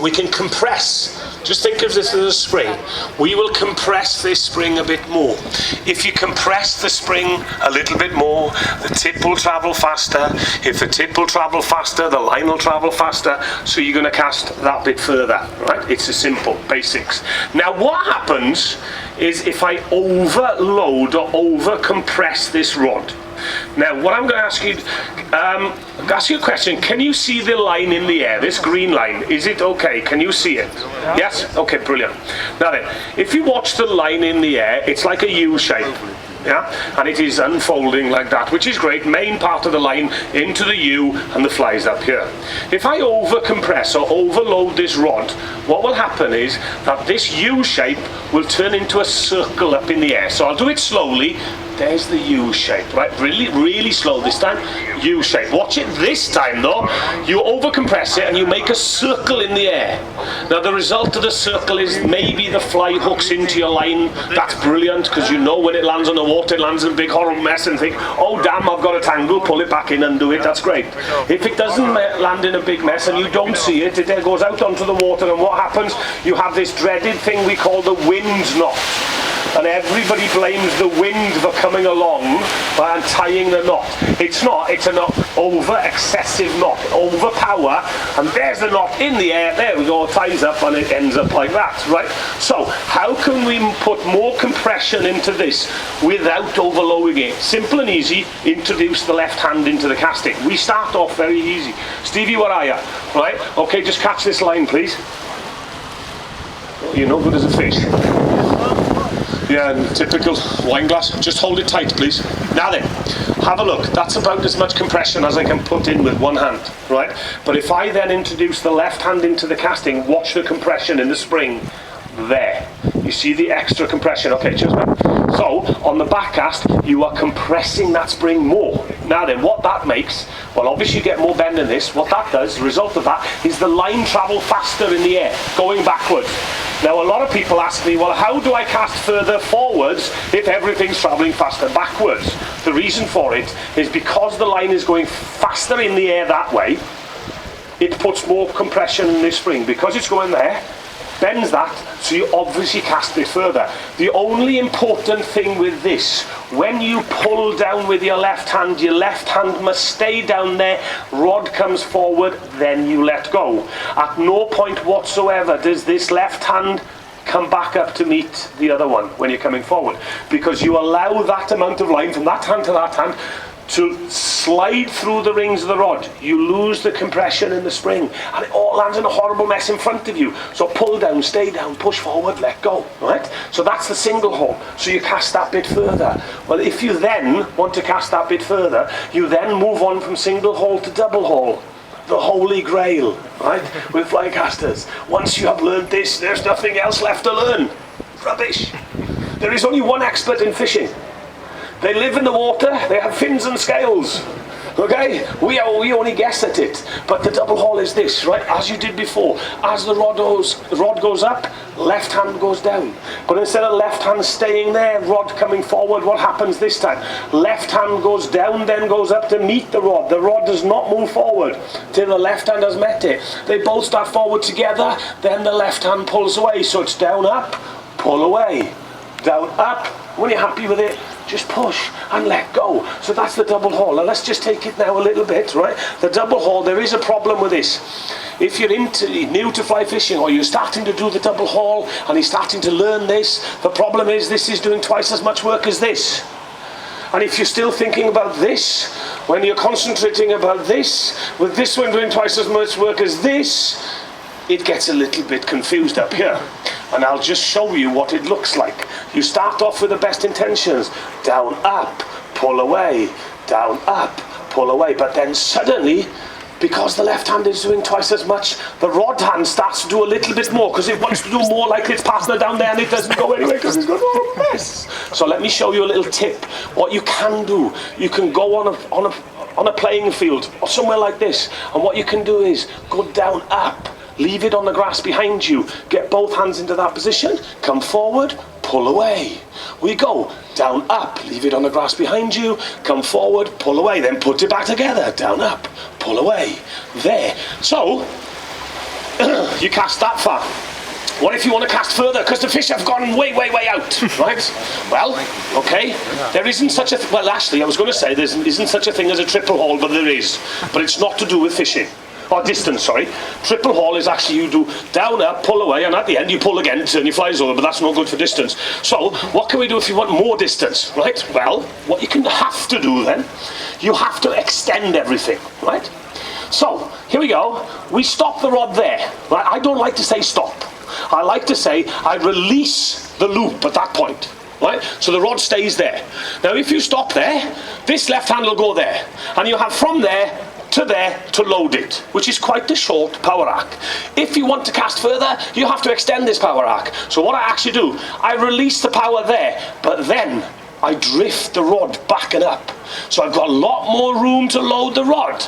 we can compress. Just think of this as a spring. We will compress this spring a bit more. If you compress the spring a little bit more, the tip will travel faster. If the tip will travel faster, the line will travel faster. So you're going to cast that bit further, right? It's a simple basics. Now what happens is if I overload or over compress this rod. Now, what I'm going to ask you a question. Can you see the line in the air, this green line? Is it okay? Can you see it? Yes? Okay, brilliant. Now then, if you watch the line in the air, it's like a U shape. Yeah, and it is unfolding like that, which is great. Main part of the line into the U, and the flies up here. If I over compress or overload this rod, what will happen is that this U shape will turn into a circle up in the air. So I'll do it slowly. There's the U shape, right? Really, really slow this time. U shape. Watch it this time though. You over compress it and you make a circle in the air. Now the result of the circle is maybe the fly hooks into your line. That's brilliant, because you know when it lands on the water, it lands in a big horrible mess and think, oh damn, I've got a tangle, pull it back in, undo it. That's great. If it doesn't land in a big mess and you don't see it, it then goes out onto the water, and what happens? You have this dreaded thing we call the wind knot. And everybody blames the wind for coming along by untying the knot. It's not, it's a knot, over excessive knot, overpower, and there's the knot in the air, there we go, ties up and it ends up like that, right? So, how can we put more compression into this without overloading it? Simple and easy, introduce the left hand into the casting. We start off very easy. Stevie, where are you? Right, okay, just catch this line please. You're no good as a fish. Yeah, and typical wine glass. Just hold it tight, please. Now then, have a look. That's about as much compression as I can put in with one hand, right? But if I then introduce the left hand into the casting, watch the compression in the spring. There. You see the extra compression. Okay, cheers, man. So, on the back cast, you are compressing that spring more. Now then, what that makes, well, obviously you get more bend in this. What that does, the result of that, is the line travel faster in the air, going backwards. Now, a lot of people ask me, well, how do I cast further forwards if everything's traveling faster backwards? The reason for it is because the line is going faster in the air that way, it puts more compression in this spring. Because it's going there, bends that, so you obviously cast it further. The only important thing with this, when you pull down with your left hand must stay down there, rod comes forward, then you let go. At no point whatsoever does this left hand come back up to meet the other one when you're coming forward, because you allow that amount of line from that hand to that hand to slide through the rings of the rod. You lose the compression in the spring and it all lands in a horrible mess in front of you. So pull down, stay down, push forward, let go, right? So that's the single haul. So you cast that bit further. Well, if you then want to cast that bit further, you then move on from single haul to double haul. The holy grail, right? With fly casters. Once you have learned this, there's nothing else left to learn. Rubbish. There is only one expert in fishing. They live in the water, they have fins and scales. Okay? We only guess at it. But the double haul is this, right? As you did before. As the rod goes up, left hand goes down. But instead of left hand staying there, rod coming forward, what happens this time? Left hand goes down, then goes up to meet the rod. The rod does not move forward till the left hand has met it. They both start forward together, then the left hand pulls away. So it's down, up, pull away. Down, up. When you're happy with it, just push and let go. So that's the double haul. Now let's just take it now a little bit, right? The double haul, there is a problem with this. If you're new to fly fishing, or you're starting to do the double haul and you're starting to learn this, the problem is this is doing twice as much work as this. And if you're still thinking about this, when you're concentrating about this, with this one doing twice as much work as this, it gets a little bit confused up here. And I'll just show you what it looks like. You start off with the best intentions. Down, up, pull away. Down, up, pull away. But then suddenly, because the left hand is doing twice as much, the rod hand starts to do a little bit more, because it wants to do more, like its partner down there, and it doesn't go anywhere because it's got all a mess. So let me show you a little tip. What you can do, you can go on a playing field or somewhere like this, and what you can do is go down, up. Leave it on the grass behind you. Get both hands into that position. Come forward, pull away. We go down, up. Leave it on the grass behind you. Come forward, pull away. Then put it back together. Down, up, pull away. There. So, you cast that far. What if you want to cast further because the fish have gone way, way, way out, right? Well, okay, there isn't such a well, actually, I was going to say there isn't such a thing as a triple haul, but there is. But it's not to do with fishing. Or distance, sorry. Triple haul is actually you do down, up, pull away, and at the end you pull again, turn your flies over, but that's not good for distance. So, what can we do if you want more distance, right? Well, what you can have to do then, you have to extend everything, right? So, here we go. We stop the rod there, right? I don't like to say stop. I like to say I release the loop at that point. Right? So the rod stays there. Now if you stop there, this left hand will go there. And you have from there to load it, which is quite a short power arc. If you want to cast further, you have to extend this power arc. So what I actually do, I release the power there, but then I drift the rod back and up. So I've got a lot more room to load the rod.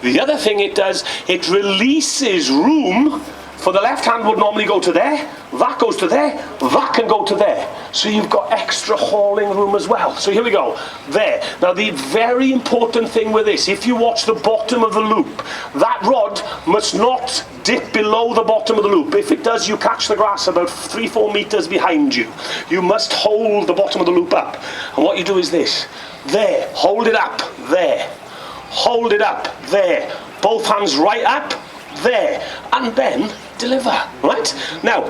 The other thing it does, it releases room. For the left hand would normally go to there, that goes to there, that can go to there. So you've got extra hauling room as well. So here we go, there. Now the very important thing with this, if you watch the bottom of the loop, that rod must not dip below the bottom of the loop. If it does, you catch the grass about 3-4 meters behind you. You must hold the bottom of the loop up. And what you do is this, there, hold it up, there. Hold it up, there. Both hands right up, there. And then deliver, right? Now,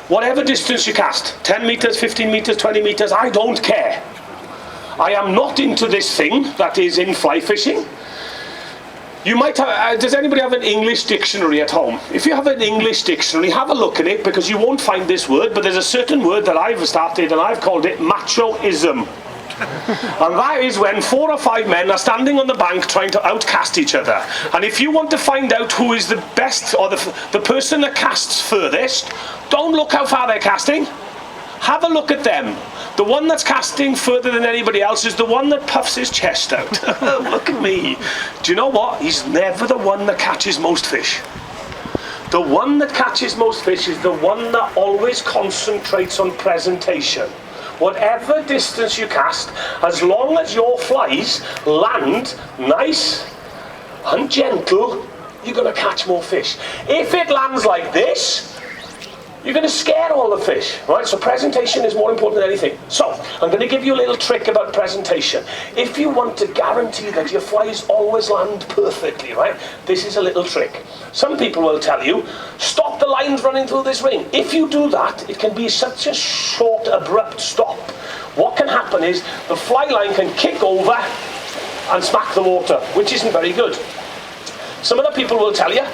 whatever distance you cast, 10 meters, 15 meters, 20 meters, I don't care. I am not into this thing that is in fly fishing. You might have, does anybody have an English dictionary at home? If you have an English dictionary, have a look at it, because you won't find this word, but there's a certain word that I've started and I've called it machoism. And that is when 4 or 5 men are standing on the bank trying to outcast each other. And if you want to find out who is the best, or the person that casts furthest, don't look how far they're casting. Have a look at them. The one that's casting further than anybody else is the one that puffs his chest out. Look at me. Do you know what? He's never the one that catches most fish. The one that catches most fish is the one that always concentrates on presentation. Whatever distance you cast, as long as your flies land nice and gentle, you're going to catch more fish. If it lands like this, you're going to scare all the fish, right? So presentation is more important than anything. So, I'm going to give you a little trick about presentation. If you want to guarantee that your flies always land perfectly, right? This is a little trick. Some people will tell you, stop the lines running through this ring. If you do that, it can be such a short, abrupt stop. What can happen is the fly line can kick over and smack the water, which isn't very good. Some other people will tell you,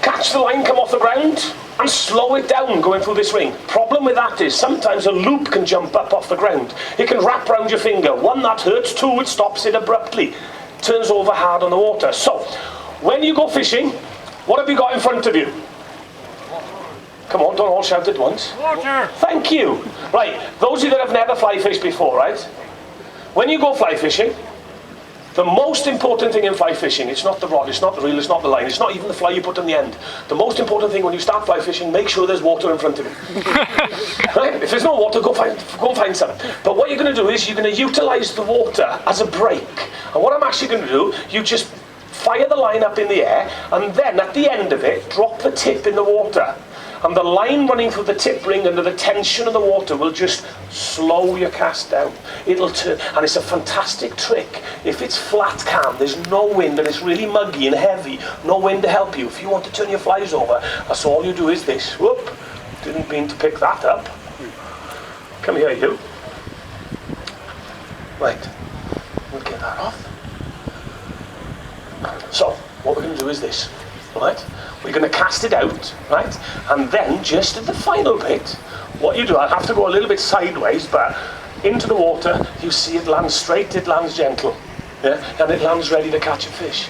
catch the line, come off the ground, and slow it down going through this ring. Problem with that is sometimes a loop can jump up off the ground. It can wrap around your finger. 1, that hurts. 2, it stops it abruptly. Turns over hard on the water. So, when you go fishing, what have you got in front of you? Come on, don't all shout at once. Water! Thank you. Right, those of you that have never fly fished before, right? When you go fly fishing, the most important thing in fly fishing, it's not the rod, it's not the reel, it's not the line, it's not even the fly you put on the end. The most important thing when you start fly fishing, make sure there's water in front of you. Right? If there's no water, go find some. But what you're going to do is you're going to utilise the water as a brake. And what I'm actually going to do, you just fire the line up in the air, and then at the end of it, drop the tip in the water. And the line running through the tip ring under the tension of the water will just slow your cast down. It'll turn, and it's a fantastic trick. If it's flat calm, there's no wind, and it's really muggy and heavy, no wind to help you. If you want to turn your flies over, that's all you do is this. Whoop, didn't mean to pick that up. Come here, you. Right, we'll get that off. So, what we're going to do is this, right? We're going to cast it out, right? And then, just at the final bit, what you do, I have to go a little bit sideways, but into the water, you see it lands straight, it lands gentle, yeah? And it lands ready to catch a fish.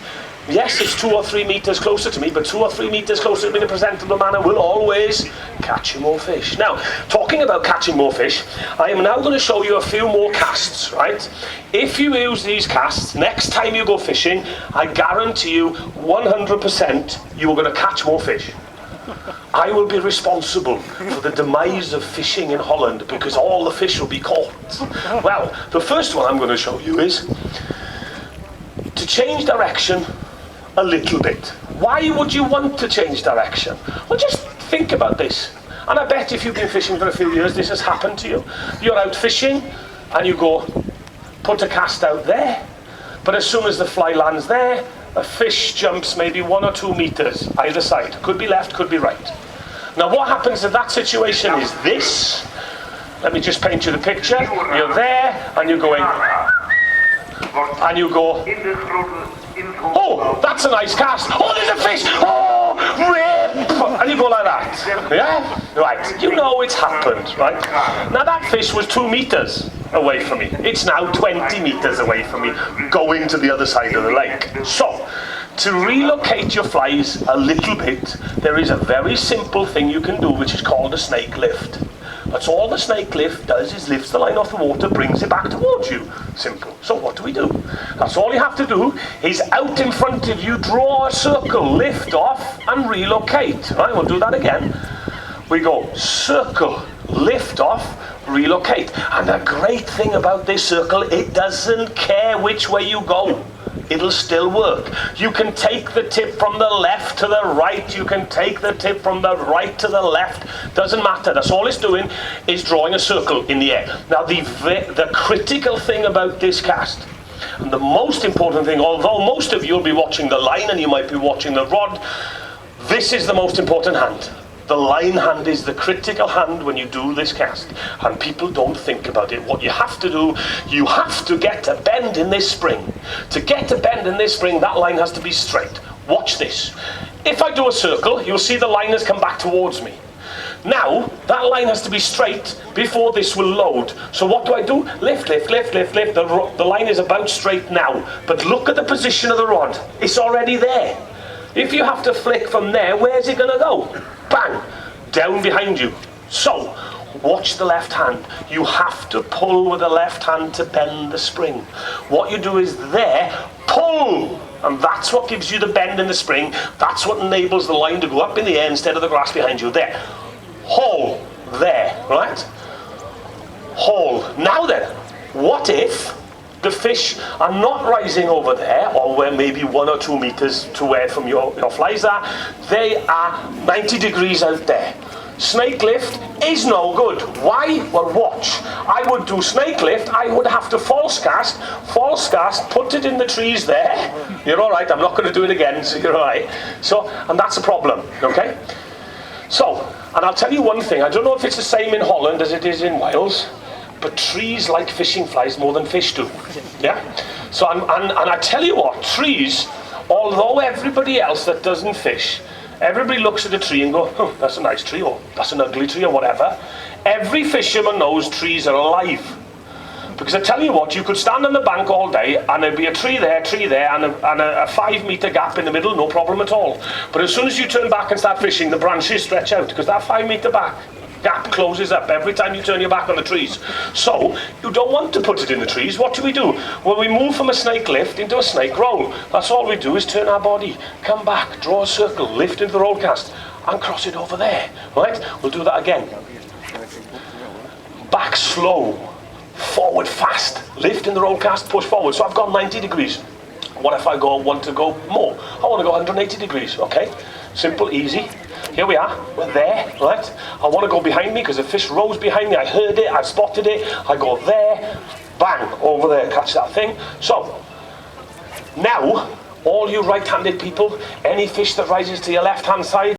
Yes, it's 2 or 3 meters closer to me, but 2 or 3 meters closer to me in a presentable manner will always catch you more fish. Now, talking about catching more fish, I am now going to show you a few more casts, right? If you use these casts, next time you go fishing, I guarantee you 100% you are going to catch more fish. I will be responsible for the demise of fishing in Holland because all the fish will be caught. Well, the first one I'm going to show you is to change direction a little bit. Why would you want to change direction? Well, just think about this. And I bet if you've been fishing for a few years, this has happened to you. You're out fishing and you go, put a cast out there. But as soon as the fly lands there, a fish jumps maybe 1 or 2 meters either side. Could be left, could be right. Now what happens in that situation is this. Let me just paint you the picture. You're there and you're going, and you go, oh, that's a nice cast. Oh, there's a fish. Oh, rip. And you go like that. Yeah? Right. You know it's happened, right? Now that fish was 2 meters away from me. It's now 20 meters away from me, going to the other side of the lake. So, to relocate your flies a little bit, there is a very simple thing you can do, which is called a snake lift. That's all the snake lift does, is lifts the line off the water, brings it back towards you. Simple. So what do? That's all you have to do, is out in front of you, draw a circle, lift off, and relocate. Right, we'll do that again. We go circle, lift off, relocate. And the great thing about this circle, it doesn't care which way you go. It'll still work. You can take the tip from the left to the right. You can take the tip from the right to the left. Doesn't matter. That's all it's doing, is drawing a circle in the air. Now the critical thing about this cast, and the most important thing, although most of you will be watching the line and you might be watching the rod, this is the most important hand. The line hand is the critical hand when you do this cast, and people don't think about it. What you have to do, you have to get a bend in this spring. To get a bend in this spring, that line has to be straight. Watch this. If I do a circle, you'll see the line has come back towards me. Now, that line has to be straight before this will load. So what do? Lift, lift, lift, lift, lift. The line is about straight now, but look at the position of the rod. It's already there. If you have to flick from there, where's it going to go? Bang! Down behind you. So, watch the left hand. You have to pull with the left hand to bend the spring. What you do is there, pull! And that's what gives you the bend in the spring. That's what enables the line to go up in the air instead of the grass behind you. There. Haul. There. Right? Haul. Now then, what if the fish are not rising over there, or where maybe 1 or 2 meters to where from your flies are? They are 90 degrees out there. Snake lift is no good. Why? Well, watch. I would do snake lift, I would have to false cast, put it in the trees there. You're all right, I'm not going to do it again, so you're all right. So, and that's a problem, okay? So, and I'll tell you one thing, I don't know if it's the same in Holland as it is in Wales, but trees like fishing flies more than fish do. Yeah? So, and I tell you what, trees, although everybody else that doesn't fish, everybody looks at a tree and go, oh, that's a nice tree, or that's an ugly tree, or whatever. Every fisherman knows trees are alive. Because I tell you what, you could stand on the bank all day and there'd be a tree there, and a 5 meter gap in the middle, no problem at all. But as soon as you turn back and start fishing, the branches stretch out, because that 5 meter gap closes up every time you turn your back on the trees. So, you don't want to put it in the trees. What do? Well, we move from a snake lift into a snake roll. That's all we do, is turn our body, come back, draw a circle, lift into the roll cast, and cross it over there. Right? We'll do that again. Back slow, forward fast, lift in the roll cast, push forward. So I've gone 90 degrees. What if I want to go more? I want to go 180 degrees, okay? Simple, easy. Here we are, we're there, right? I want to go behind me because the fish rose behind me. I heard it, I spotted it. I go there, bang, over there, catch that thing. So, now, all you right-handed people, any fish that rises to your left-hand side,